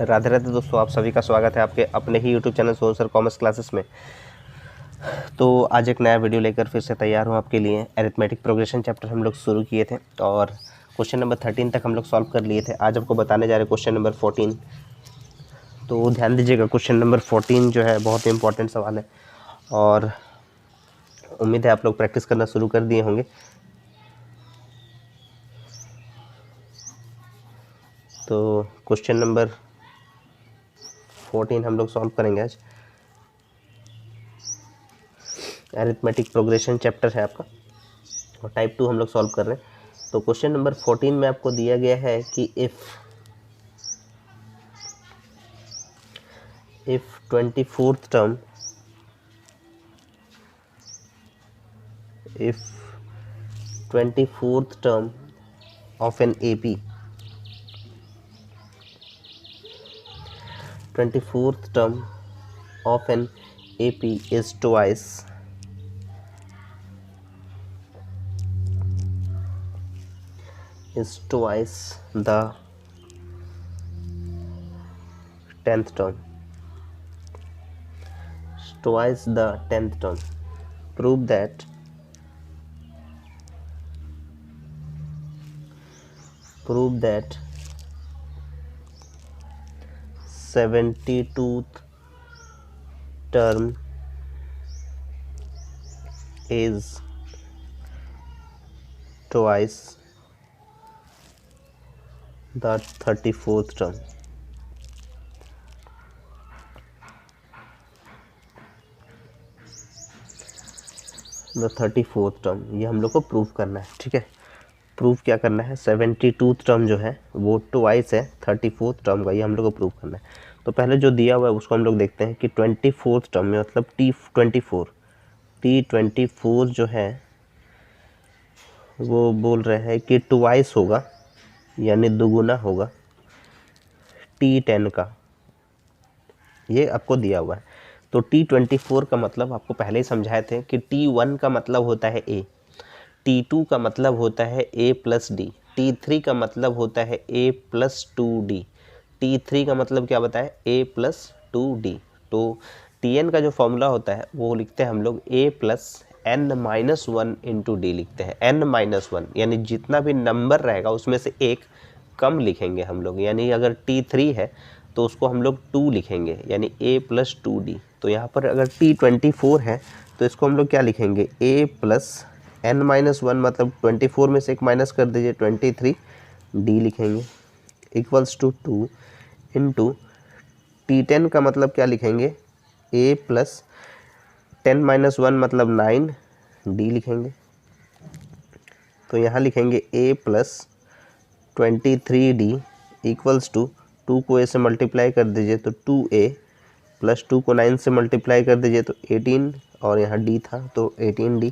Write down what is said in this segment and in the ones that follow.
राधे राधे दोस्तों, आप सभी का स्वागत है आपके अपने ही YouTube channel Sonu sir commerce classes में। तो आज एक नया वीडियो लेकर फिर से तैयार हूँ आपके लिए। अरिथमेटिक प्रोग्रेशन चैप्टर हम लोग शुरू किए थे और क्वेश्चन नंबर 13 तक हम लोग सॉल्व कर लिए थे। आज आपको बताने जा रहे क्वेश्चन नंबर 14। तो ध्यान दीजिएगा, क्वेश्चन नंबर 14 जो है बहुत ही इंपॉर्टेंट सवाल है और उम्मीद है आप लोग प्रैक्टिस करना शुरू कर दिए होंगे। तो क्वेश्चन नंबर 14 हम लोग सॉल्व करेंगे आज। अरिथमेटिक प्रोग्रेशन चैप्टर है आपका और टाइप 2 हम लोग सॉल्व कर रहे हैं। तो क्वेश्चन नंबर 14 में आपको दिया गया है कि if 24th term of an AP 24th term of an AP is twice the 10th term. Twice the 10th term. Prove that 72th term is twice the 34th term. The 34th term, ये हम लोग को prove करना है। ठीक है, prove क्या करना है? 72th टर्म जो है वो ट्वाइस है 34th टर्म का, ये हम लोग को प्रूव करना है। तो पहले जो दिया हुआ है उसको हम लोग देखते हैं कि 24th टर्म में मतलब T24 जो है वो बोल रहे हैं कि ट्वाइस होगा यानी दुगुना होगा T10 का, ये आपको दिया हुआ है। तो T24 का मतलब आपको पहले ही समझाए थे कि T1 का मतलब होता है A, T2 का मतलब होता है A प्लस डी, T3 का मतलब होता है A प्लस 2D, T3 का मतलब क्या बताए? A plus 2D। तो Tn का जो फॉर्मूला होता है वो लिखते हैं हम लोग A plus n-1 into D लिखते हैं। n-1 यानी जितना भी नंबर रहेगा उसमें से एक कम लिखेंगे हम लोग, यानी अगर T3 है तो उसको हम लोग 2 लिखेंगे यानी A प्लस 2D। तो यहाँ पर अगर T24 है तो इसको हम लोग क्या लिखेंगे? A प्लस n-1 मतलब 24 में से एक माइनस कर दीजिए 23D लिखेंगे इक्वल्स टू 2 इंटू T10 का मतलब क्या लिखेंगे? A प्लस 10-1 मतलब 9D लिखेंगे। तो यहाँ लिखेंगे A plus 23D equals to 2 को A से मल्टीप्लाई कर दीजिए तो 2A प्लस 2 को 9 से मल्टीप्लाई कर दीजिए तो 18 और यहाँ D था तो 18D।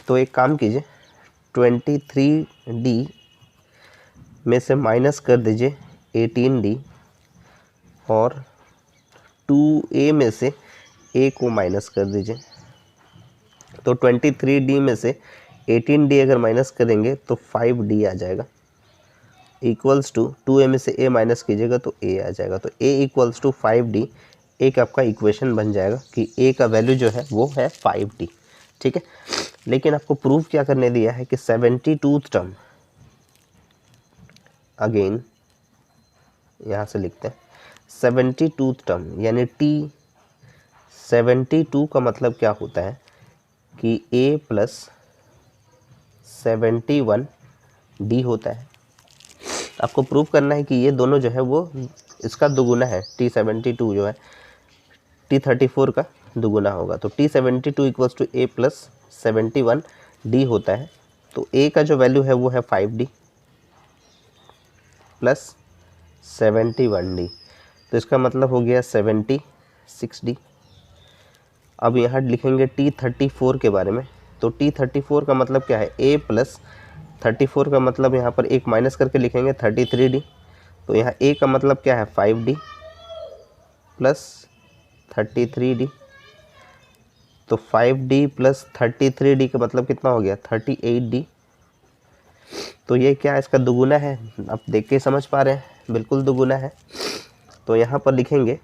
तो एक काम कीजिए, 23D में से माइनस कर दीजिए 18D और 2A में से A को माइनस कर दीजिए। तो 23D में से 18D अगर माइनस करेंगे तो 5D आ जाएगा इक्वल्स टू 2A में से A माइनस कीजिएगा तो A आ जाएगा। तो A इक्वल्स टू 5D एक आपका इक्वेशन बन जाएगा कि A का वैल्यू जो है वो है 5D। ठीक है, लेकिन आपको प्रूफ क्या करने दिया है कि 72th टर्म, अगेन यहाँ से लिखते हैं 72th टर्म यानी T72 का मतलब क्या होता है कि A प्लस 71D होता है। आपको प्रूव करना है कि ये दोनों जो है वो इसका दुगुना है। T72 जो है T34 का दुगुना होगा। तो T72 equals to A plus 71D होता है। तो A का जो वैल्यू है वो है 5D प्लस 71D, तो इसका मतलब हो गया 76D। अब यहाँ लिखेंगे T34 के बारे में। तो T34 का मतलब क्या है? A प्लस 34 का मतलब यहाँ पर एक माइनस करके लिखेंगे 33D। तो यहाँ A का मतलब क्या है? 5D plus 33D। तो 5D प्लस 33D का मतलब कितना हो गया? 38D। तो ये क्या है? इसका दुगुना है। आप देख के समझ पा रहे हैं बिल्कुल दुगुना है। तो यहाँ पर लिखेंगे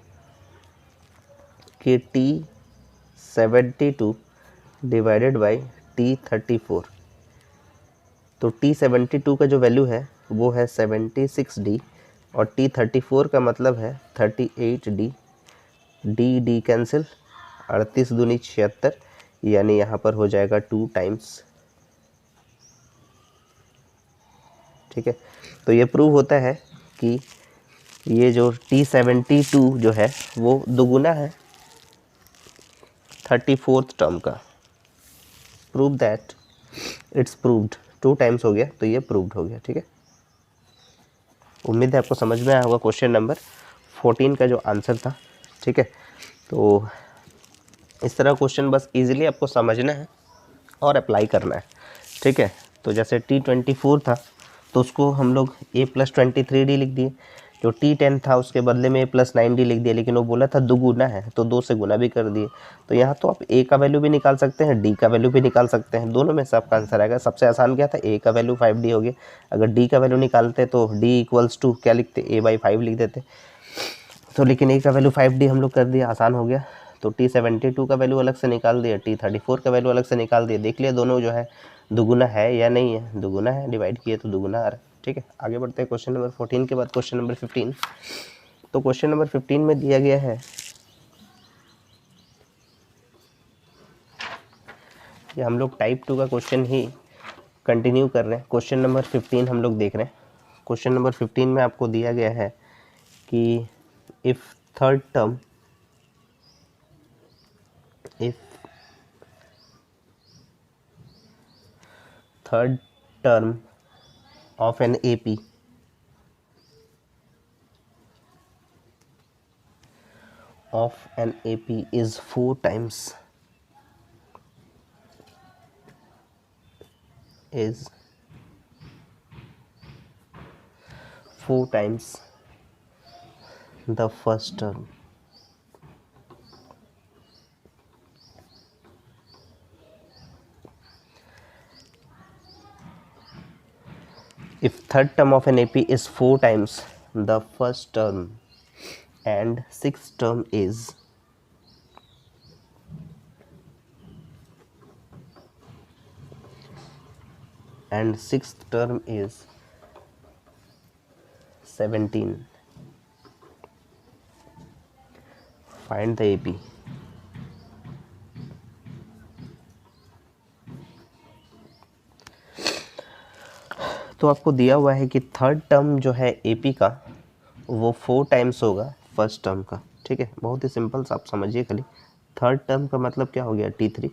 कि T72 डिवाइडेड बाई T34। तो T72 का जो वैल्यू है वो है 76D और T34 का मतलब है 38D। डी कैंसिल, 38 दूनी 76, यानी यहाँ पर हो जाएगा 2 टाइम्स। ठीक है, तो ये प्रूव होता है कि ये जो T72 जो है वो दुगुना है 34th टर्म का। Prove that it's proved, 2 times हो गया तो ये प्रूव्ड हो गया। ठीक है, उम्मीद है आपको समझ में आया होगा क्वेश्चन नंबर 14 का जो आंसर था। ठीक है, तो इस तरह क्वेश्चन बस इजीली आपको समझना है और अप्लाई करना है। ठीक है, तो जैसे T24 था तो उसको हम लोग A+23D लिख दिए। जो T10 था उसके बदले में A+9D लिख दिया, लेकिन वो बोला था दुगुना है तो 2 से गुना भी कर दिए। तो यहाँ तो आप A का वैल्यू भी निकाल सकते हैं, D का वैल्यू भी निकाल सकते हैं, दोनों में से आपका आंसर आएगा। सबसे आसान क्या था, A का वैल्यू 5D हो गया। अगर D का वैल्यू निकालते तो D क्या लिखते, A/5 लिख देते। तो लेकिन A का वैल्यू 5D हम लोग कर दिया, आसान हो गया। तो T72 का वैल्यू अलग से निकाल दिया, T34 का वैल्यू अलग से निकाल दिया। देख लिया दोनों जो है दुगुना है या नहीं है, दुगुना है, डिवाइड किए तो दुगुना आ रहा है। ठीक है, आगे बढ़ते हैं क्वेश्चन नंबर 14 के बाद क्वेश्चन नंबर 15। तो क्वेश्चन नंबर 15 में दिया गया है, ये हम लोग टाइप 2 का क्वेश्चन ही कंटिन्यू कर रहे हैं। क्वेश्चन नंबर 15 हम लोग देख रहे हैं। क्वेश्चन नंबर 15 में आपको दिया गया है कि if third term of an AP is 4 times the first term, if third term of an AP is 4 times the first term and sixth term is 17, find the AP। तो आपको दिया हुआ है कि थर्ड टर्म जो है AP का वो 4 टाइम्स होगा फर्स्ट टर्म का। ठीक है, बहुत ही सिंपल सा, आप समझिए खाली। थर्ड टर्म का मतलब क्या हो गया, T3,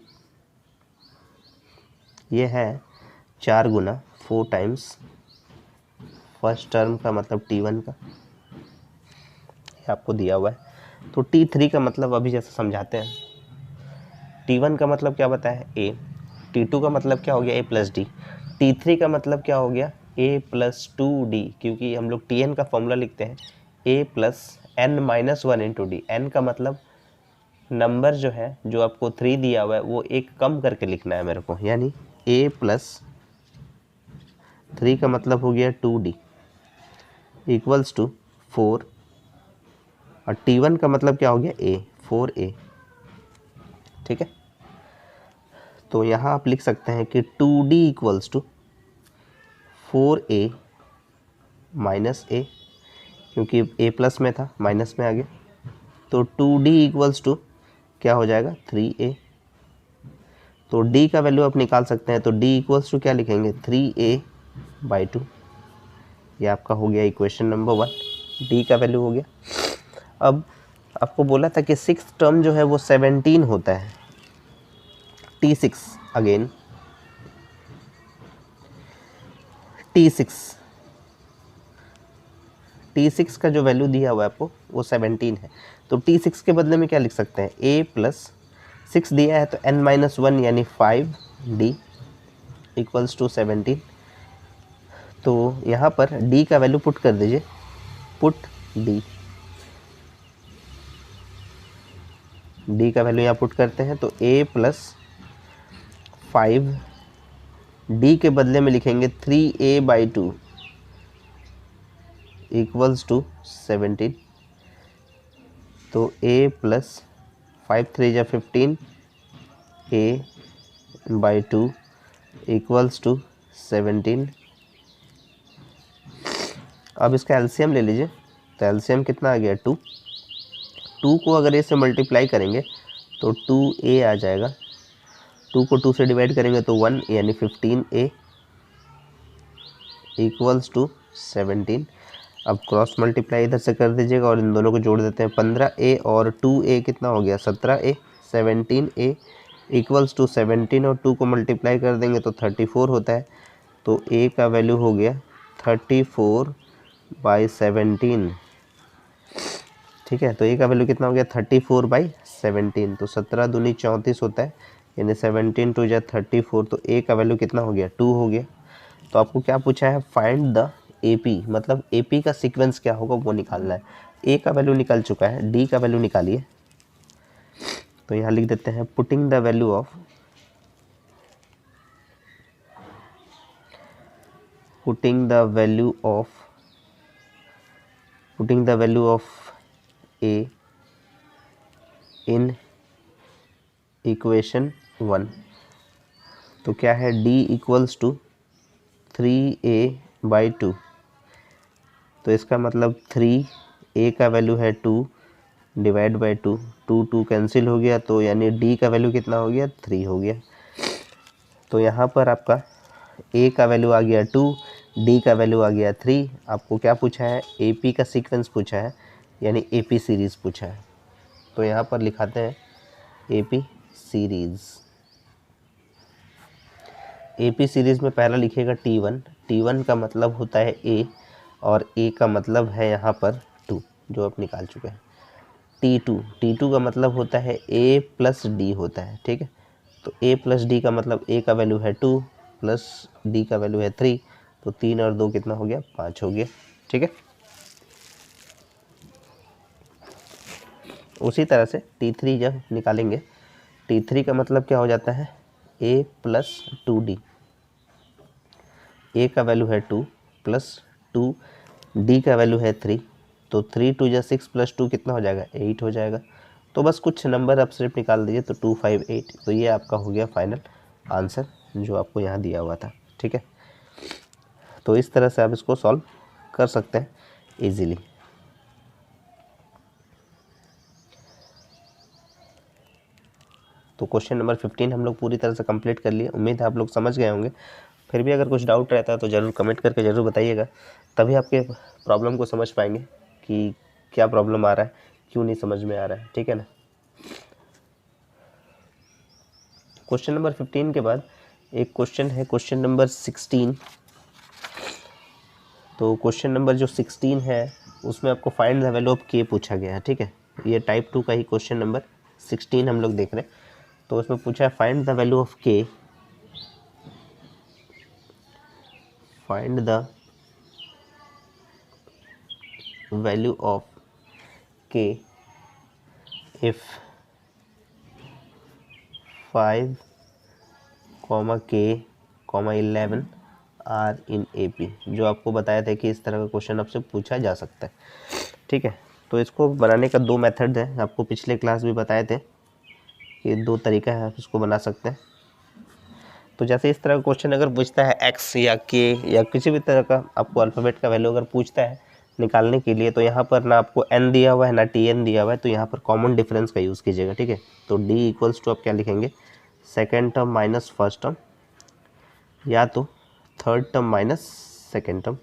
ये है 4 गुना 4 टाइम्स फर्स्ट टर्म का मतलब T1 का, ये आपको दिया हुआ है। तो T3 का मतलब अभी जैसे समझाते हैं। T1 का मतलब क्या बताया, A। T2 का मतलब क्या हो गया, A+D। T3 का मतलब क्या हो गया, A+2D, क्योंकि हम लोग Tn का फॉर्मूला लिखते हैं A+n-1 इंटू डी। n का मतलब नंबर जो है, जो आपको 3 दिया हुआ है वो एक कम करके लिखना है मेरे को, यानी A+3 का मतलब हो गया 2D इक्वल्स टू 4, और T1 का मतलब क्या हो गया, A, 4A। ठीक है, तो यहाँ आप लिख सकते हैं कि 2D equals to 4A minus A, क्योंकि A प्लस में था माइनस में आ गया। तो 2D इक्वल्स टू क्या हो जाएगा, 3A। तो D का वैल्यू आप निकाल सकते हैं, तो D इक्वल्स टू क्या लिखेंगे, 3A/2। ये आपका हो गया इक्वेशन नंबर 1, D का वैल्यू हो गया। अब आपको बोला था कि सिक्स टर्म जो है वो 17 होता है, T6 अगेन, T6 का जो वैल्यू दिया हुआ है आपको वो 17 है। तो T6 के बदले में क्या लिख सकते हैं, A+6 दिया है तो n-1 यानी 5D इक्वल्स टू 17। तो यहाँ पर D का वैल्यू पुट कर दीजिए, पुट D का वैल्यू यहाँ पुट करते हैं तो A+5, D के बदले में लिखेंगे 3A/2 इक्वल्स टू 17। तो a प्लस 5 3 जा 15 a बाई 2 इक्वल्स टू 17। अब इसका एलसीएम ले लीजिए, तो एलसीएम कितना आ गया 2। 2 को अगर इससे मल्टीप्लाई करेंगे तो 2a आ जाएगा। 2 को 2 से डिवाइड करेंगे तो 1 यानी 15a इक्वल्स टू 17। अब क्रॉस मल्टीप्लाई इधर से कर दीजिएगा और इन दोनों को जोड़ देते हैं। 15a और 2a कितना हो गया 17a। 17a इक्वल्स टू 17 और 2 को मल्टीप्लाई कर देंगे तो 34 होता है। तो a का वैल्यू हो गया 34/17। ठीक है, तो a का वैल्यू कितना हो गया 34/17। तो 17 दूनी 34 होता है, यानी 17 2 जा 34। तो a का वैल्यू कितना हो गया 2 हो गया। तो आपको क्या पूछा है, फाइंड द AP, मतलब AP का सीक्वेंस क्या होगा वो निकालना है। A का वैल्यू निकल चुका है, D का वैल्यू निकालिए। तो यहाँ लिख देते हैं putting the value of A in equation 1। तो क्या है, D इक्वल्स टू 3a/2। तो इसका मतलब 3a का वैल्यू है 2 डिवाइड बाई 2, 2 कैंसिल हो गया, तो यानी D का वैल्यू कितना हो गया 3 हो गया। तो यहाँ पर आपका a का वैल्यू आ गया 2, D का वैल्यू आ गया 3। आपको क्या पूछा है, AP का सीक्वेंस पूछा है, यानी AP सीरीज़ पूछा है। तो यहाँ पर लिखाते हैं AP सीरीज़। AP सीरीज़ में पहला लिखिएगा T1। T1 का मतलब होता है A और A का मतलब है यहाँ पर 2, जो आप निकाल चुके हैं। T2 का मतलब होता है A प्लस D होता है। ठीक है, तो A प्लस D का मतलब A का वैल्यू है 2 प्लस D का वैल्यू है 3। तो 3 और 2 कितना हो गया 5 हो गया। ठीक है, उसी तरह से T3 जब निकालेंगे, T3 का मतलब क्या हो जाता है A प्लस 2D। A का वैल्यू है 2 प्लस 2, D का वैल्यू है 3। तो 3 2 जा 6 प्लस 2 कितना हो जाएगा 8 हो जाएगा। तो बस कुछ नंबर आप सिर्फ निकाल दीजिए, तो 2 5 8। तो ये आपका हो गया फाइनल आंसर जो आपको यहाँ दिया हुआ था। ठीक है, तो इस तरह से आप इसको सॉल्व कर सकते हैं इजीली। तो क्वेश्चन नंबर 15 हम लोग पूरी तरह से कंप्लीट कर लिए। उम्मीद है आप लोग समझ गए होंगे। फिर भी अगर कुछ डाउट रहता है तो ज़रूर कमेंट करके ज़रूर बताइएगा, तभी आपके प्रॉब्लम को समझ पाएंगे कि क्या प्रॉब्लम आ रहा है, क्यों नहीं समझ में आ रहा है। ठीक है ना। क्वेश्चन नंबर 15 के बाद एक क्वेश्चन है, क्वेश्चन नंबर 16। तो क्वेश्चन नंबर जो 16 है उसमें आपको फाइंड द वैल्यू ऑफ के पूछा गया है। ठीक है, ये टाइप 2 का ही क्वेश्चन नंबर 16 हम लोग देख रहे हैं। तो उसमें पूछा है find the value of K, find the value of K if 5, k, 11 are in AP। जो आपको बताया था कि इस तरह का क्वेश्चन आपसे पूछा जा सकता है। ठीक है, तो इसको बनाने का 2 मेथड है, आपको पिछले क्लास भी बताए थे कि 2 तरीका है आप इसको बना सकते हैं। तो जैसे इस तरह का क्वेश्चन अगर पूछता है x या k या किसी भी तरह का आपको अल्फ़ाबेट का वैल्यू अगर पूछता है निकालने के लिए, तो यहाँ पर ना आपको n दिया हुआ है ना tn दिया हुआ है, तो यहाँ पर कॉमन डिफरेंस का यूज़ कीजिएगा। ठीक है, तो d इक्वल्स टू आप क्या लिखेंगे, second term minus first term, या तो third term minus second term.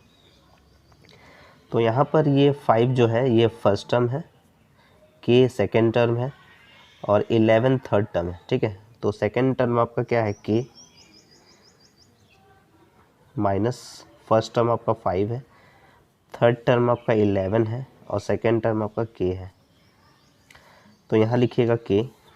तो यहाँ पर ये 5 जो है ये फर्स्ट टर्म है, k सेकेंड टर्म है और 11 थर्ड टर्म है। ठीक है, तो सेकेंड टर्म आपका क्या है k माइनस फर्स्ट टर्म आपका 5 है, थर्ड टर्म आपका 11 है और सेकेंड टर्म आपका k है। तो यहाँ लिखिएगा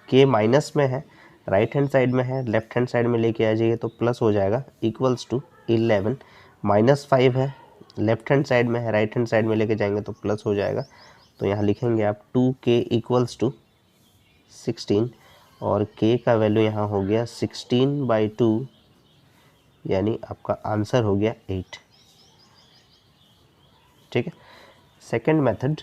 k माइनस में है, राइट हैंड साइड में है, लेफ्ट हैंड साइड में लेके आ जाइए तो प्लस हो जाएगा, इक्वल्स टू 11 माइनस 5 है, लेफ्ट हैंड साइड में है, राइट हैंड साइड में लेके जाएंगे तो प्लस हो जाएगा। तो यहाँ लिखेंगे आप 2k इक्वल्स टू 16 और k का वैल्यू यहाँ हो गया 16/2, यानी आपका आंसर हो गया 8। ठीक है, सेकेंड मेथड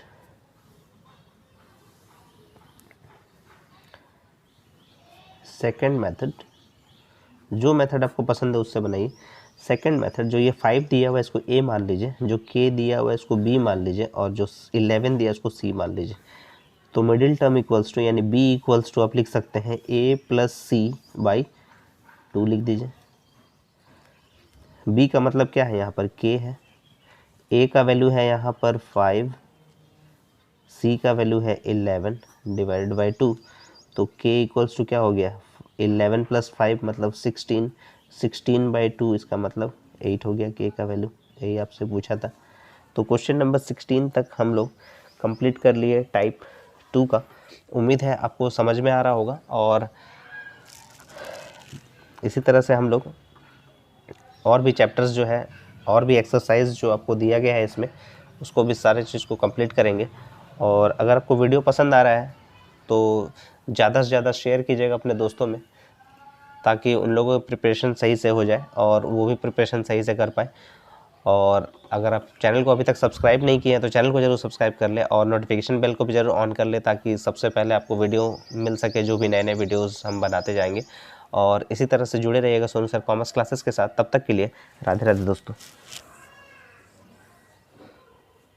जो मेथड आपको पसंद है उससे बनाइए। सेकंड मेथड, जो ये 5 दिया हुआ है इसको A मान लीजिए, जो K दिया हुआ है इसको B मान लीजिए, और जो 11 दिया है उसको C मान लीजिए। तो मिडिल टर्म इक्वल्स टू, यानी B इक्वल्स टू आप लिख सकते हैं A प्लस C/2 लिख दीजिए। B का मतलब क्या है, यहाँ पर K है, A का वैल्यू है यहाँ पर 5, C का वैल्यू है 11 डिवाइडेड बाई 2। तो K इक्वल्स टू क्या हो गया, 11 प्लस 5 मतलब 16, 16/2 इसका मतलब 8 हो गया K का वैल्यू। यही आपसे पूछा था। तो क्वेश्चन नंबर 16 तक हम लोग कंप्लीट कर लिए टाइप 2 का। उम्मीद है आपको समझ में आ रहा होगा, और इसी तरह से हम लोग और भी चैप्टर्स जो है, और भी एक्सरसाइज जो आपको दिया गया है इसमें, उसको भी सारे चीज़ को कंप्लीट करेंगे। और अगर आपको वीडियो पसंद आ रहा है तो ज़्यादा से ज़्यादा शेयर कीजिएगा अपने दोस्तों में, ताकि उन लोगों की प्रिपरेशन सही से हो जाए और वो भी प्रिपरेशन सही से कर पाए। और अगर आप चैनल को अभी तक सब्सक्राइब नहीं किए हैं तो चैनल को ज़रूर सब्सक्राइब कर ले, और नोटिफिकेशन बेल को भी ज़रूर ऑन कर ले, ताकि सबसे पहले आपको वीडियो मिल सके जो भी नए नए वीडियोस हम बनाते जाएंगे। और इसी तरह से जुड़े रहिएगा सोनू सर कॉमर्स क्लासेस के साथ। तब तक के लिए राधे राधे दोस्तों।